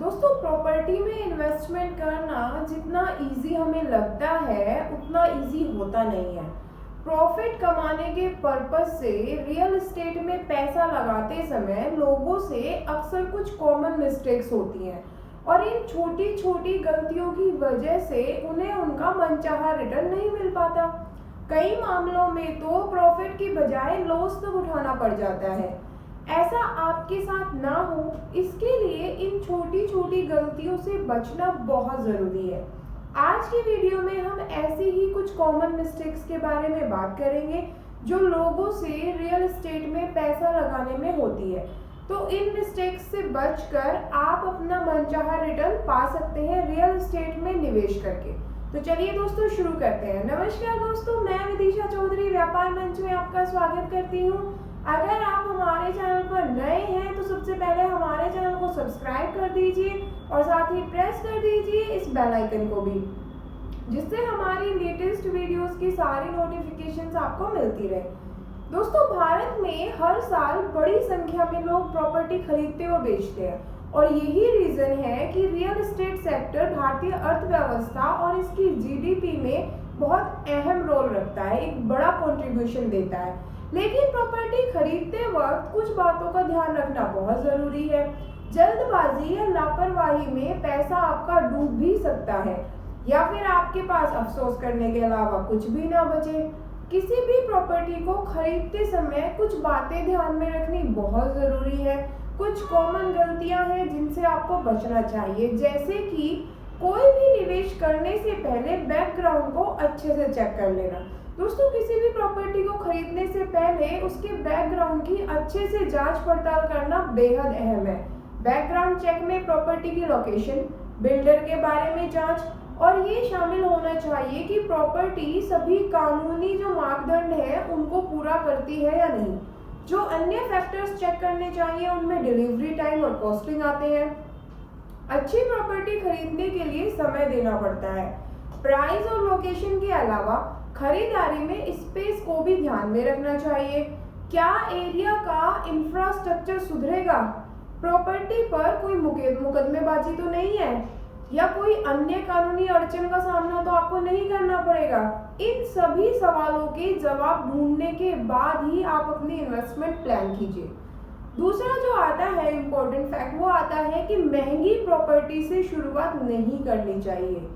दोस्तों, प्रॉपर्टी में इन्वेस्टमेंट करना जितना इजी हमें लगता है उतना इजी होता नहीं है। प्रॉफिट कमाने के पर्पस से रियल एस्टेट में पैसा लगाते समय लोगों से अक्सर कुछ कॉमन मिस्टेक्स होती हैं और इन छोटी छोटी गलतियों की वजह से उन्हें उनका मनचाहा रिटर्न नहीं मिल पाता। कई मामलों में तो प्रॉफिट की बजाय लॉस तक उठाना पड़ जाता है। ऐसा आपके साथ ना हो, इसके लिए इन छोटी छोटी गलतियों से बचना बहुत ज़रूरी है। आज की वीडियो में हम ऐसी ही कुछ कॉमन मिस्टेक्स के बारे में बात करेंगे जो लोगों से रियल एस्टेट में पैसा लगाने में होती है। तो इन मिस्टेक्स से बचकर आप अपना मनचाहा रिटर्न पा सकते हैं रियल एस्टेट में निवेश करके। तो चलिए दोस्तों, शुरू करते हैं। नमस्कार दोस्तों, मैं विदिशा चौधरी व्यापार मंच में आपका स्वागत करती हूँ। अगर आप हमारे चैनल पर नए हैं तो सबसे पहले हमारे चैनल को सब्सक्राइब कर दीजिए और साथ ही प्रेस कर दीजिए इस बेल आइकन को भी, जिससे हमारी लेटेस्ट वीडियोस की सारी नोटिफिकेशंस आपको मिलती रहे। दोस्तों, भारत में हर साल बड़ी संख्या में लोग प्रॉपर्टी खरीदते और बेचते हैं और यही रीजन है कि रियल एस्टेट सेक्टर भारतीय अर्थव्यवस्था और इसकी जीडीपी में बहुत अहम रोल रखता है, एक बड़ा कंट्रीब्यूशन देता है। लेकिन प्रॉपर्टी खरीदते वक्त कुछ बातों का ध्यान रखना बहुत जरूरी है। जल्दबाजी या लापरवाही में पैसा आपका डूब भी सकता है या फिर आपके पास अफसोस करने के अलावा कुछ भी ना बचे। किसी भी प्रॉपर्टी को खरीदते समय कुछ बातें ध्यान में रखनी बहुत जरूरी है। कुछ कॉमन गलतियां हैं जिनसे आपको बचना चाहिए, जैसे कि कोई भी निवेश करने से पहले बैकग्राउंड को अच्छे से चेक कर लेना। दोस्तों, किसी भी प्रॉपर्टी को खरीदने से पहले उसके बैकग्राउंड की अच्छे से जांच पड़ताल करना बेहद अहम है। बैकग्राउंड चेक में प्रॉपर्टी की लोकेशन, बिल्डर के बारे में जांच और ये शामिल होना चाहिए कि प्रॉपर्टी सभी कानूनी जो मापदंड है उनको पूरा करती है या नहीं। जो अन्य फैक्टर्स चेक करने चाहिए उनमें डिलीवरी टाइम और कॉस्टिंग आते हैं। अच्छी प्रॉपर्टी खरीदने के लिए समय देना पड़ता है। प्राइस और लोकेशन के अलावा खरीदारी में स्पेस को भी ध्यान में रखना चाहिए। क्या एरिया का इंफ्रास्ट्रक्चर सुधरेगा? प्रॉपर्टी पर कोई मुकदमेबाजी तो नहीं है या कोई अन्य कानूनी अड़चन का सामना तो आपको नहीं करना पड़ेगा? इन सभी सवालों के जवाब ढूंढने के बाद ही आप अपनी इन्वेस्टमेंट प्लान कीजिए। दूसरा जो आता है इम्पोर्टेंट फैक्ट, वो आता है कि महंगी प्रॉपर्टी से शुरुआत नहीं करनी चाहिए।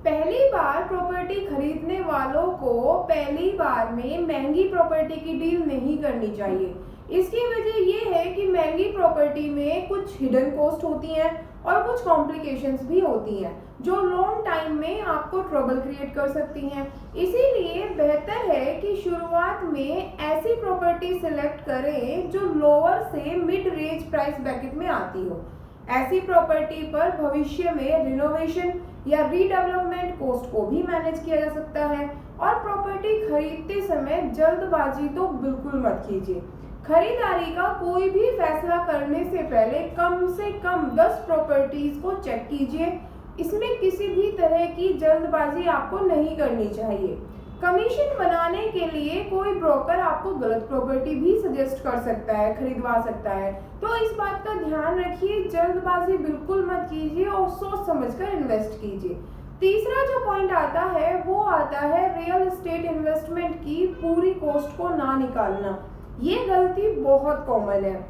पहली बार प्रॉपर्टी खरीदने वालों को पहली बार में महंगी प्रॉपर्टी की डील नहीं करनी चाहिए। इसकी वजह ये है कि महंगी प्रॉपर्टी में कुछ हिडन कॉस्ट होती हैं और कुछ कॉम्प्लिकेशंस भी होती हैं जो लॉन्ग टाइम में आपको ट्रबल क्रिएट कर सकती हैं। इसीलिए बेहतर है कि शुरुआत में ऐसी प्रॉपर्टी सिलेक्ट करें जो लोअर से मिड रेंज प्राइस ब्रैकेट में आती हो। ऐसी प्रॉपर्टी पर भविष्य में रिनोवेशन या रीडेवलपमेंट कॉस्ट को भी मैनेज किया जा सकता है। और प्रॉपर्टी खरीदते समय जल्दबाजी तो बिल्कुल मत कीजिए। खरीदारी का कोई भी फैसला करने से कम 10 प्रॉपर्टीज को चेक कीजिए। इसमें किसी भी तरह की जल्दबाजी आपको नहीं करनी चाहिए। कमीशन बनाने के लिए कोई ब्रोकर आपको गलत प्रॉपर्टी भी सजेस्ट कर सकता है, खरीदवा सकता है। तो इस बात का ध्यान रखिए, जल्दबाजी बिल्कुल मत कीजिए और सोच समझकर इन्वेस्ट कीजिए। तीसरा जो पॉइंट आता है वो आता है रियल एस्टेट इन्वेस्टमेंट की पूरी कॉस्ट को ना निकालना। ये गलती बहुत कॉमन है।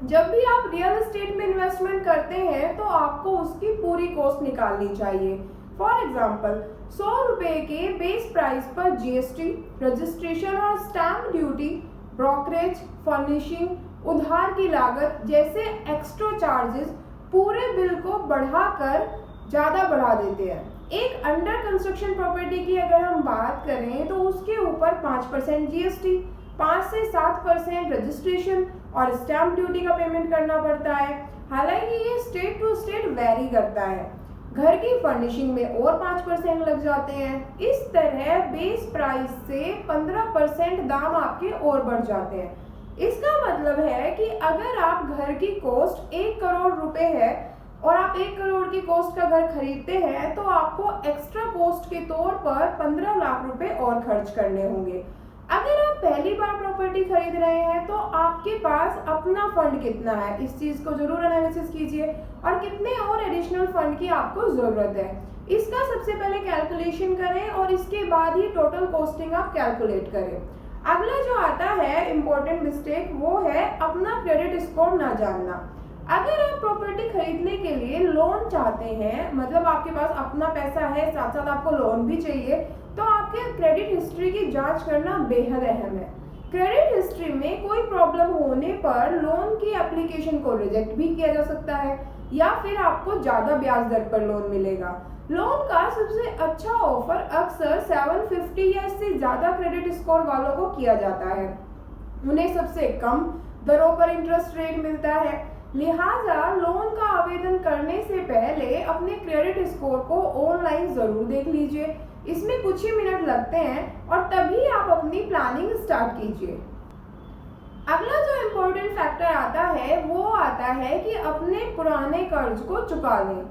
जब भी आप रियल एस्टेट में इन्वेस्टमेंट करते हैं तो आपको उसकी पूरी कॉस्ट निकालनी चाहिए। फॉर एग्जाम्पल, 100 रुपए के बेस प्राइस पर जीएसटी, रजिस्ट्रेशन और स्टैम्प ड्यूटी, ब्रोकरेज, फर्निशिंग, उधार की लागत जैसे एक्स्ट्रा चार्जेस पूरे बिल को बढ़ाकर ज़्यादा बढ़ा देते हैं। एक अंडर कंस्ट्रक्शन प्रॉपर्टी की अगर हम बात करें तो उसके ऊपर 5% जीएसटी, 5 से 7% रजिस्ट्रेशन और स्टैम्प ड्यूटी का पेमेंट करना पड़ता है। हालांकि ये स्टेट टू स्टेट वेरी करता है। घर की फर्निशिंग में और 5% लग जाते हैं। इस तरह बेस प्राइस से 15% दाम आपके और बढ़ जाते हैं। इसका मतलब है कि अगर आप घर की कॉस्ट 1 करोड़ रुपए है और आप 1 करोड़ की कॉस्ट का घर खरीदते हैं तो आपको एक्स्ट्रा कॉस्ट के तौर पर 15 लाख रुपए और खर्च करने होंगे। अगर आप पहली बार प्रॉपर्टी खरीद रहे हैं तो आपके पास अपना फंड कितना है, इस चीज को जरूर एनालिसिस कीजिए और कितने और एडिशनल फंड की आपको जरूरत है, इसका सबसे पहले कैलकुलेशन करें और इसके बाद ही टोटल कॉस्टिंग आप कैलकुलेट करें। अगला जो आता है इम्पोर्टेंट मिस्टेक, वो है अपना क्रेडिट स्कोर ना जानना। अगर आप प्रॉपर्टी खरीदने के लिए लोन चाहते हैं, मतलब आपके पास अपना पैसा है साथ साथ आपको लोन भी चाहिए, तो आपके क्रेडिट हिस्ट्री की जांच करना बेहद अहम है। क्रेडिट हिस्ट्री में कोई प्रॉब्लम होने पर लोन की एप्लीकेशन को रिजेक्ट भी किया जा सकता है या फिर आपको ज्यादा ब्याज दर पर लोन मिलेगा। लोन का सबसे अच्छा ऑफर अक्सर 750 या इससे ज्यादा क्रेडिट स्कोर वालों को किया जाता है। उन्हें सबसे कम दरों पर इंटरेस्ट रेट मिलता है। लिहाजा लोन का आवेदन करने से पहले अपने क्रेडिट स्कोर को ऑनलाइन जरूर देख लीजिए, इसमें कुछ ही मिनट लगते हैं और तभी आप अपनी प्लानिंग स्टार्ट कीजिए। अगला जो इम्पोर्टेंट फैक्टर आता है वो आता है कि अपने पुराने कर्ज को चुका लें।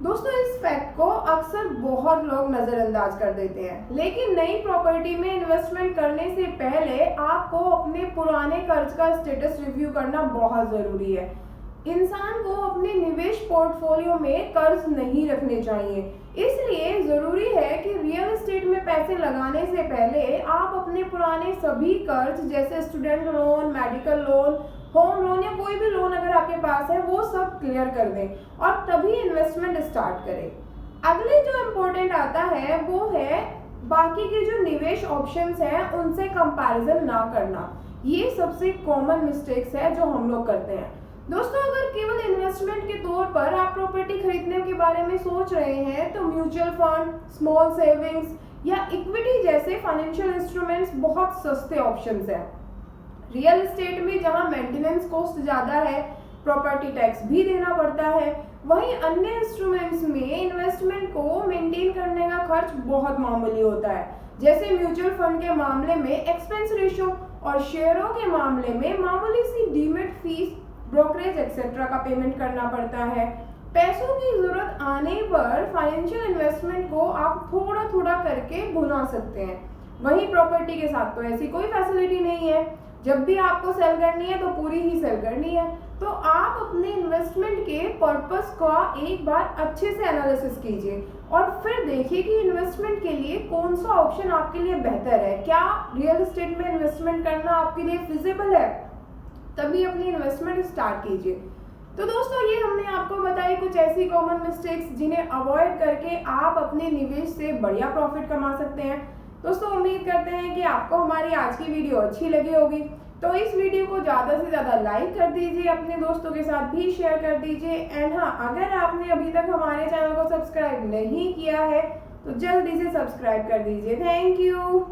दोस्तों, इस फैक्ट को अक्सर बहुत लोग नजरअंदाज कर देते हैं, लेकिन नई प्रॉपर्टी में इन्वेस्टमेंट करने से पहले आपको अपने पुराने कर्ज का स्टेटस रिव्यू करना बहुत जरूरी है। इंसान को अपने निवेश पोर्टफोलियो में कर्ज नहीं रखने चाहिए, इसलिए जरूरी है कि रियल एस्टेट में पैसे लगाने से पहले आप अपने पुराने सभी कर्ज जैसे student loan, medical loan, home loan या कोई भी लोन अगर आपके पास है वो सब क्लियर कर दें और तभी इन्वेस्टमेंट स्टार्ट करें। अगले जो इम्पोर्टेंट आता है वो है बाकी के जो निवेश ऑप्शंस हैं उनसे कंपैरिजन ना करना। ये सबसे कॉमन मिस्टेक्स है जो हम लोग करते हैं। दोस्तों, अगर केवल इन्वेस्टमेंट के तौर पर आप प्रॉपर्टी खरीदने के बारे में सोच रहे हैं तो म्यूचुअल फंड, स्मॉल सेविंग्स या इक्विटी जैसे फाइनेंशियल इंस्ट्रूमेंट्स बहुत सस्ते ऑप्शंस हैं। रियल एस्टेट में जहां मेंटेनेंस कॉस्ट ज़्यादा है, प्रॉपर्टी टैक्स भी देना पड़ता है, वहीं अन्य इंस्ट्रूमेंट्स में इन्वेस्टमेंट को मेंटेन करने का खर्च बहुत मामूली होता है। जैसे म्यूचुअल फंड के मामले में एक्सपेंस रेशो और शेयरों के मामले में मामूली सी डीमेट फीस, ब्रोकरेज एक्सेट्रा का पेमेंट करना पड़ता है। पैसों की जरूरत आने पर फाइनेंशियल इन्वेस्टमेंट को आप थोड़ा थोड़ा करके भुना सकते हैं। वहीं प्रॉपर्टी के साथ तो ऐसी कोई फैसिलिटी नहीं है, जब भी आपको सेल करनी है तो पूरी ही सेल करनी है। तो आप अपने इन्वेस्टमेंट के पर्पस का एक बार अच्छे से एनालिसिस कीजिए और फिर देखिए कि इन्वेस्टमेंट के लिए कौन सा ऑप्शन आपके लिए बेहतर है। क्या रियल एस्टेट में इन्वेस्टमेंट करना आपके लिए फिजिबल है, तभी अपनी इन्वेस्टमेंट स्टार्ट कीजिए। तो दोस्तों, ये हमने आपको बताई कुछ ऐसी कॉमन मिस्टेक्स जिन्हें अवॉइड करके आप अपने निवेश से बढ़िया प्रॉफिट कमा सकते हैं। दोस्तों, उम्मीद करते हैं कि आपको हमारी आज की वीडियो अच्छी लगी होगी, तो इस वीडियो को ज़्यादा से ज़्यादा लाइक कर दीजिए, अपने दोस्तों के साथ भी शेयर कर दीजिए। एंड हाँ, अगर आपने अभी तक हमारे चैनल को सब्सक्राइब नहीं किया है तो जल्दी से सब्सक्राइब कर दीजिए। Thank you.